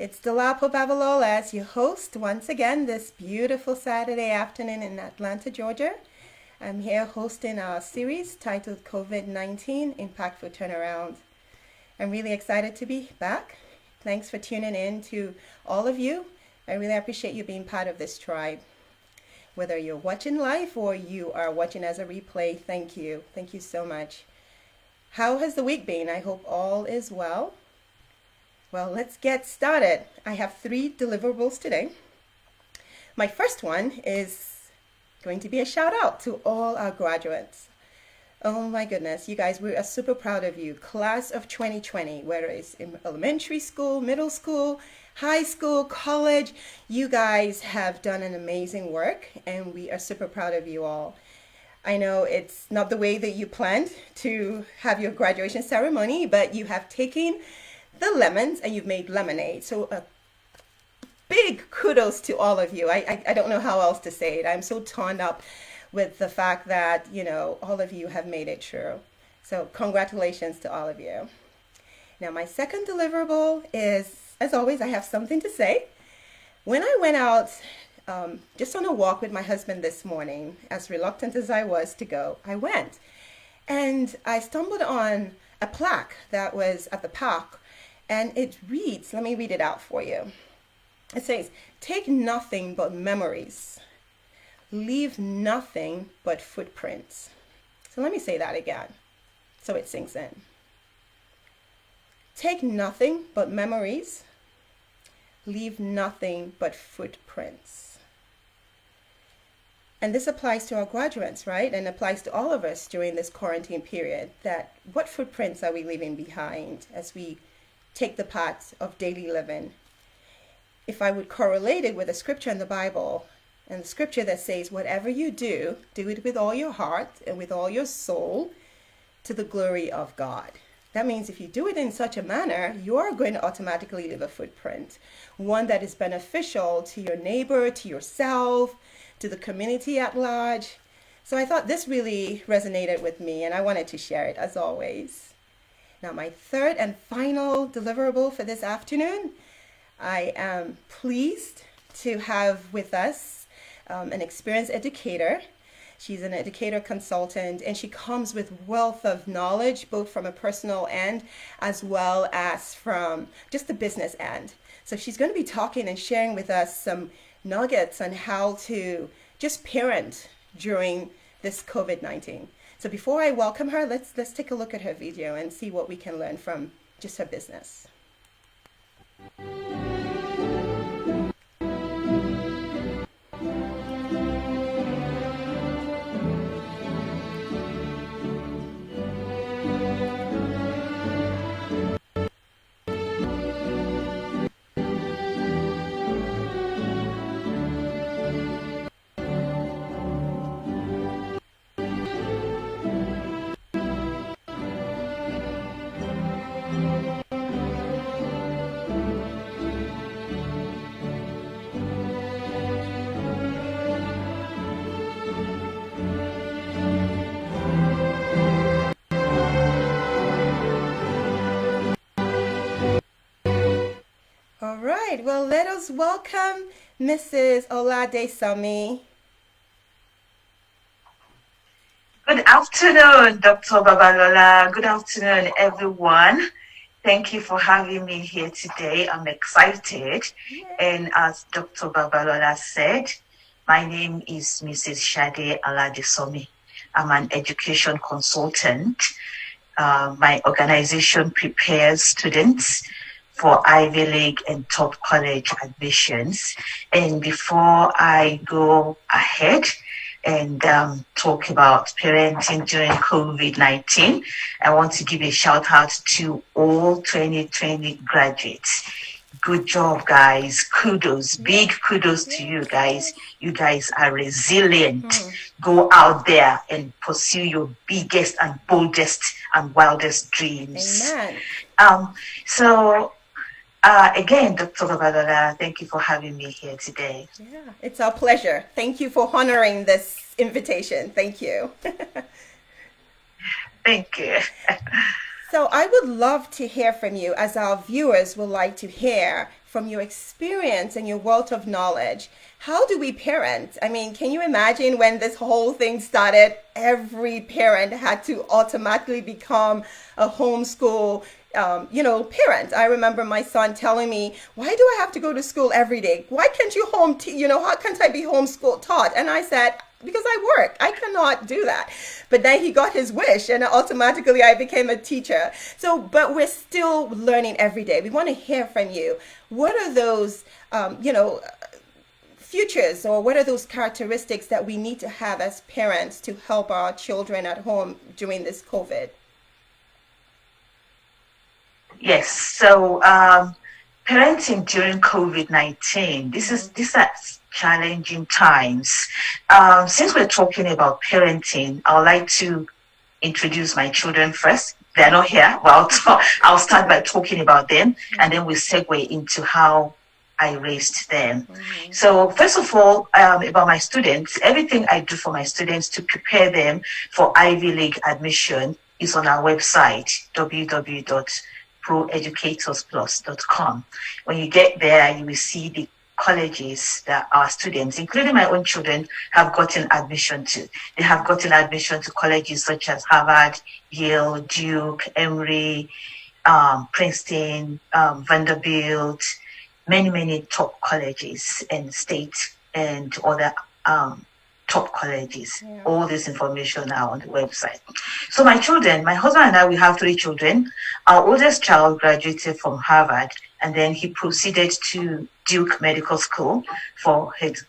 It's Dolapo Babalola as your host once again this beautiful Saturday afternoon in Atlanta, Georgia. I'm here hosting our series titled COVID-19 Impactful Turnaround. I'm really excited to be back. Thanks for tuning in to all of you. I really appreciate you being part of this tribe. Whether you're watching live or you are watching as a replay, thank you. Thank you so much. How has the week been? I hope all is well. Well, let's get started. I have 3 deliverables today. My first one is going to be a shout out to all our graduates. Oh my goodness, you guys, we are super proud of you. Class of 2020, whether it's in elementary school, middle school, high school, college, you guys have done an amazing work and we are super proud of you all. I know it's not the way that you planned to have your graduation ceremony, but you have taken the lemons and you've made lemonade. So a big kudos to all of you. I don't know how else to say it. I'm so torn up with the fact that, all of you have made it true. So congratulations to all of you. Now, my second deliverable is, as always, I have something to say. When I went out just on a walk with my husband this morning, as reluctant as I was to go, I went. And I stumbled on a plaque that was at the park. And it reads, let me read it out for you. It says, "Take nothing but memories. Leave nothing but footprints." So let me say that again so it sinks in. Take nothing but memories. Leave nothing but footprints. And this applies to our graduates, right? And applies to all of us during this quarantine period. That what footprints are we leaving behind as we take the path of daily living? If I would correlate it with a scripture in the Bible, and the scripture that says, whatever you do, do it with all your heart and with all your soul to the glory of God. That means if you do it in such a manner, you are going to automatically leave a footprint, one that is beneficial to your neighbor, to yourself, to the community at large. So I thought this really resonated with me and I wanted to share it as always. Now, my third and final deliverable for this afternoon, I am pleased to have with us an experienced educator. She's an educator consultant, and she comes with wealth of knowledge, both from a personal end as well as from just the business end. So she's going to be talking and sharing with us some nuggets on how to just parent during this COVID-19. So before I welcome her, let's take a look at her video and see what we can learn from just her business. All right, well, let us welcome Mrs. Aladesanmi. Good afternoon, Dr. Babalola. Good afternoon, everyone. Thank you for having me here today. I'm excited. And as Dr. Babalola said, my name is Mrs. Shade Aladesanmi. I'm an education consultant. My organization prepares students for Ivy League and top college admissions. And before I go ahead and talk about parenting during COVID-19, I want to give a shout out to all 2020 graduates. Good job, guys. Kudos, big kudos to you guys. You guys are resilient. Go out there and pursue your biggest and boldest and wildest dreams. Amen. Again, Dr. Babalola, thank you for having me here today. Yeah, it's our pleasure. Thank you for honoring this invitation. Thank you. Thank you. So I would love to hear from you, as our viewers would like to hear from your experience and your wealth of knowledge. How do we parent? I mean, can you imagine when this whole thing started, every parent had to automatically become a homeschool parent. I remember my son telling me, why do I have to go to school every day? Why can't you how can't I be homeschool taught? And I said, because I work, I cannot do that. But then he got his wish and automatically I became a teacher. So, but we're still learning every day. We want to hear from you. What are those, futures, or what are those characteristics that we need to have as parents to help our children at home during this COVID? Yes. So parenting during COVID-19, these are challenging times. Since we're talking about parenting, I would like to introduce my children first. They're not here. Well, I'll start by talking about them, and then we'll segue into how I raised them. Mm-hmm. So first of all, about my students, everything I do for my students to prepare them for Ivy League admission is on our website, www.ProEducatorsPlus.com. When you get there, you will see the colleges that our students, including my own children, have gotten admission to. They have gotten admission to colleges such as Harvard, Yale, Duke, Emory, Princeton, Vanderbilt, many top colleges and state and other top colleges. Yeah. All this information are on the website. So my children, my husband and I, we have 3 children. Our oldest child graduated from Harvard, and then he proceeded to Duke Medical School for his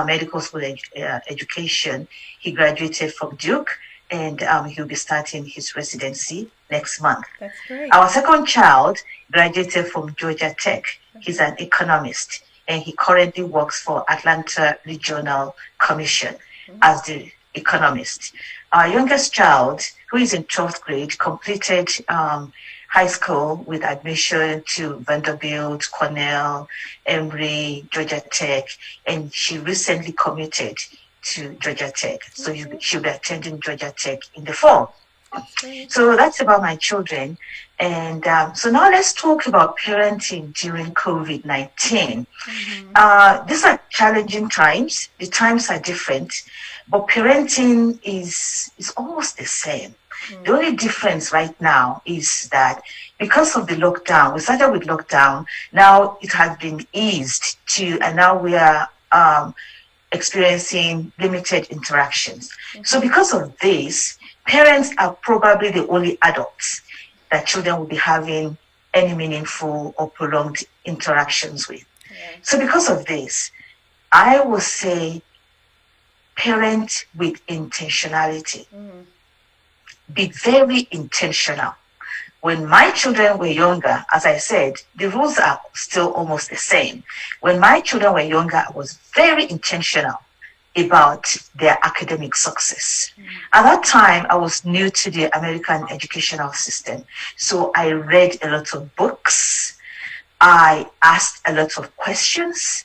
medical school education. He graduated from Duke, and he'll be starting his residency next month. That's great. Our second child graduated from Georgia Tech. He's an economist, and he currently works for Atlanta Regional Commission as the economist. Our youngest child, who is in 12th grade, completed high school with admission to Vanderbilt, Cornell, Emory, Georgia Tech, and she recently committed to Georgia Tech. So she'll be attending Georgia Tech in the fall. So that's about my children. And so now let's talk about parenting during COVID-19. Mm-hmm. These are challenging times. The times are different, but parenting is almost the same. Mm-hmm. The only difference right now is that because of the lockdown, we started with lockdown, now it has been eased to, and now we are experiencing limited interactions. Mm-hmm. So because of this, parents are probably the only adults that children will be having any meaningful or prolonged interactions with. Yeah. So because of this, I will say parent with intentionality. Mm-hmm. Be very intentional. When my children were younger, as I said, the rules are still almost the same. When my children were younger, I was very intentional about their academic success. Mm. At that time, I was new to the American educational system. So I read a lot of books. I asked a lot of questions.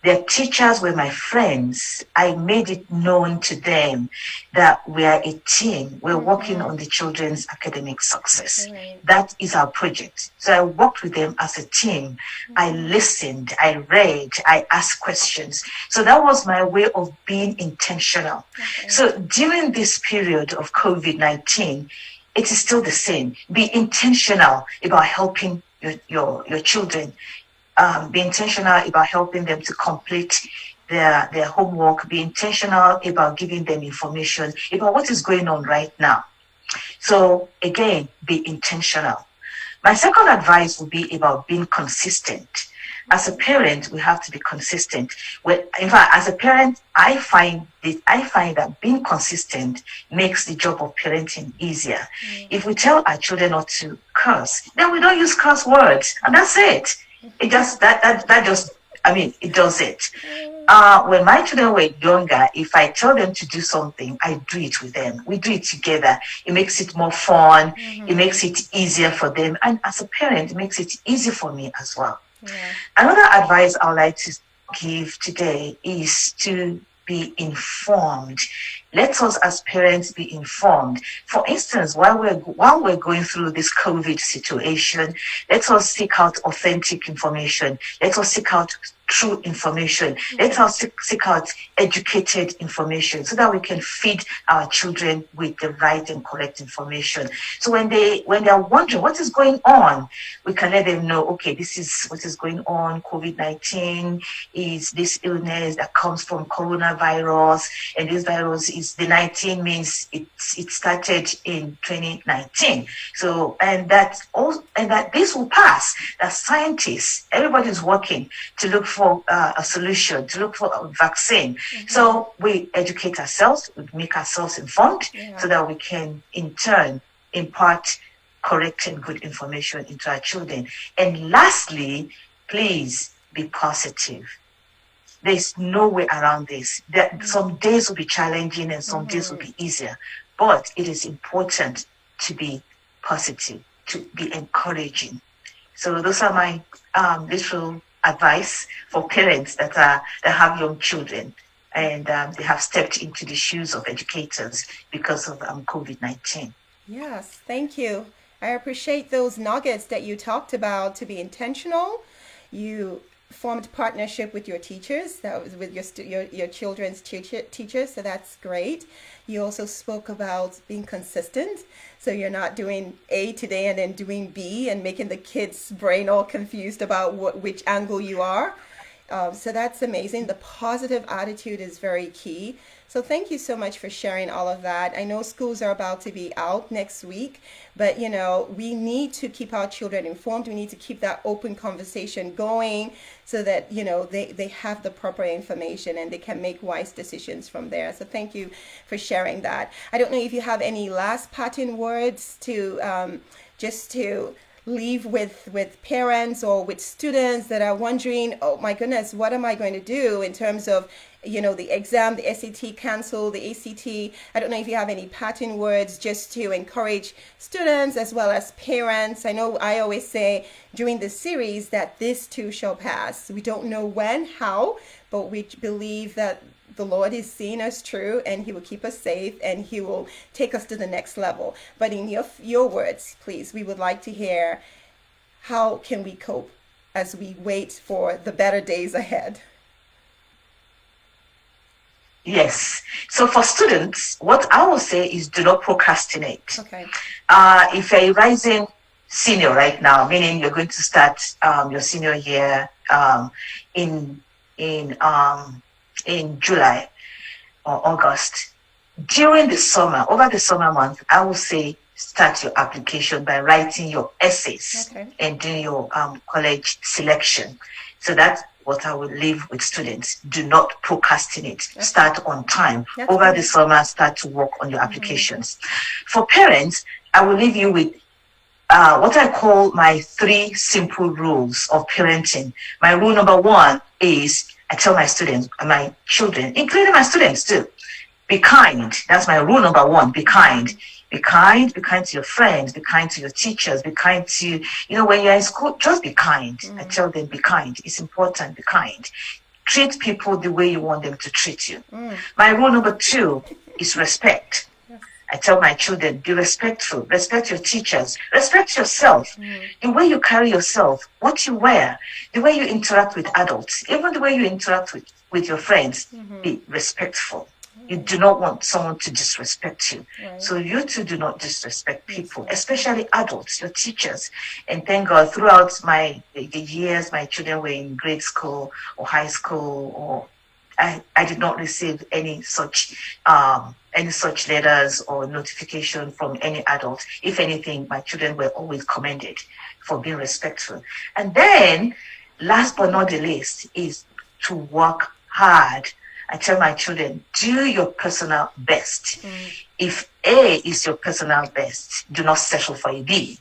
Their teachers were my friends. I made it known to them that we are a team. We're working on the children's academic success. Right. That is our project. So I worked with them as a team. I listened, I read, I asked questions. So that was my way of being intentional. Okay. So during this period of COVID-19, it is still the same. Be intentional about helping your children. Be intentional about helping them to complete their homework. Be intentional about giving them information about what is going on right now. So again, be intentional. My second advice would be about being consistent. As a parent, we have to be consistent. In fact, as a parent, I find that being consistent makes the job of parenting easier. Mm. If we tell our children not to curse, then we don't use curse words, and that's it. It just it does it. When my children were younger, if I tell them to do something, I do it with them. We do it together. It makes it more fun. Mm-hmm. It makes it easier for them. And as a parent, it makes it easy for me as well. Yeah. Another advice I would like to give today is to be informed. Let us as parents be informed. For instance, while we're going through this COVID situation, let us seek out authentic information. Let us seek out true information. Let us seek out educated information so that we can feed our children with the right and correct information. So when they are wondering what is going on, we can let them know, okay, this is what is going on. COVID-19 is this illness that comes from coronavirus, and this virus is the 19 means it started in 2019. So and that this will pass. That scientists, everybody's working to look for a solution, to look for a vaccine. So we educate ourselves, we make ourselves informed, so that we can in turn impart correct and good information into our children. And lastly, please be positive. There's no way around this. Some days will be challenging and some days will be easier, but it is important to be positive, to be encouraging. So those are my little advice for parents that have young children and they have stepped into the shoes of educators because of COVID-19. Yes, thank you. I appreciate those nuggets that you talked about, to be intentional. You formed partnership with your teachers, that was with your children's teachers, so that's great. You also spoke about being consistent, so you're not doing A today and then doing B and making the kids' brain all confused about which angle you are. So that's amazing. The positive attitude is very key. So thank you so much for sharing all of that. I know schools are about to be out next week, but we need to keep our children informed. We need to keep that open conversation going so that they have the proper information and they can make wise decisions from there. So thank you for sharing that. I don't know if you have any last parting words to just to leave with parents or with students that are wondering, oh my goodness, what am I going to do in terms of the exam, the SAT canceled, the ACT. I don't know if you have any parting words just to encourage students as well as parents. I know I always say during the series that this too shall pass. We don't know when, how, but we believe that the Lord is seeing us through and he will keep us safe and he will take us to the next level. But in your words, please, we would like to hear, how can we cope as we wait for the better days ahead? Yes. So for students, what I will say is do not procrastinate. Okay. If you're a rising senior right now, meaning you're going to start your senior year in July or August, during the summer, over the summer month, I will say start your application by writing your essays and doing your college selection. So that's what I will leave with students. Do not procrastinate. Start on time. Over the summer, start to work on your applications. For parents, I will leave you with what I call my 3 simple rules of parenting. My rule number 1 is, I tell my students, my children, including my students too, be kind. That's my rule number 1, be kind. Be kind to your friends, be kind to your teachers, be kind to, when you're in school, just be kind. I tell them, be kind. It's important, be kind. Treat people the way you want them to treat you. My rule number 2 is respect. I tell my children, be respectful, respect your teachers, respect yourself, the way you carry yourself, what you wear, the way you interact with adults, even the way you interact with your friends, be respectful. You do not want someone to disrespect you. Right. So you too do not disrespect people, especially adults, your teachers. And thank God, throughout the years my children were in grade school or high school, or I did not receive any such letters or notification from any adult. If anything, my children were always commended for being respectful. And then, last but not the least, is to work hard. I tell my children, do your personal best. If A is your personal best, do not settle for a B.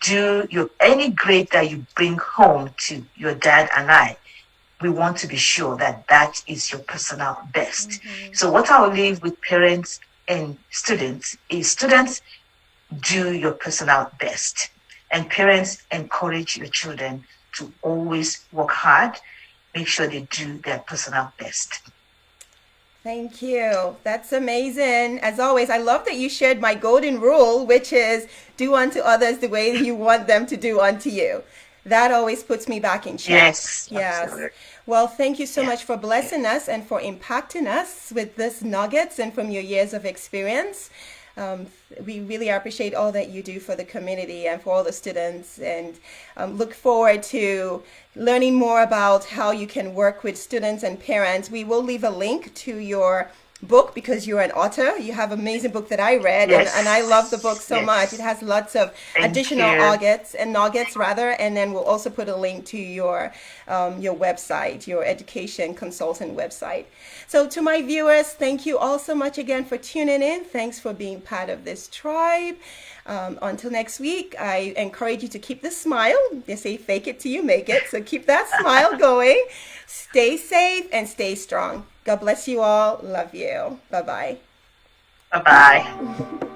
Do any grade that you bring home to your dad and I, we want to be sure that that is your personal best. So what I will leave with parents and students is, students, do your personal best. And parents, encourage your children to always work hard. Make sure they do their personal best. Thank you. That's amazing. As always, I love that you shared my golden rule, which is do unto others the way you want them to do unto you. That always puts me back in check. Yes, Yes. absolutely. Well, thank you so Yeah, much for yeah. blessing us and for impacting us with this nuggets and from your years of experience. Um, we really appreciate all that you do for the community and for all the students, and look forward to learning more about how you can work with students and parents. We will leave a link to your book because you're an author. You have an amazing book that I read, and I love the book Yes, so much. It yes. has lots of Thank additional you. nuggets rather, and then we'll also put a link to your website, your education consultant website. So to my viewers, thank you all so much again for tuning in. Thanks for being part of this tribe. Until next week, I encourage you to keep the smile. They say fake it till you make it. So keep that smile going. Stay safe and stay strong. God bless you all. Love you. Bye bye. Bye bye.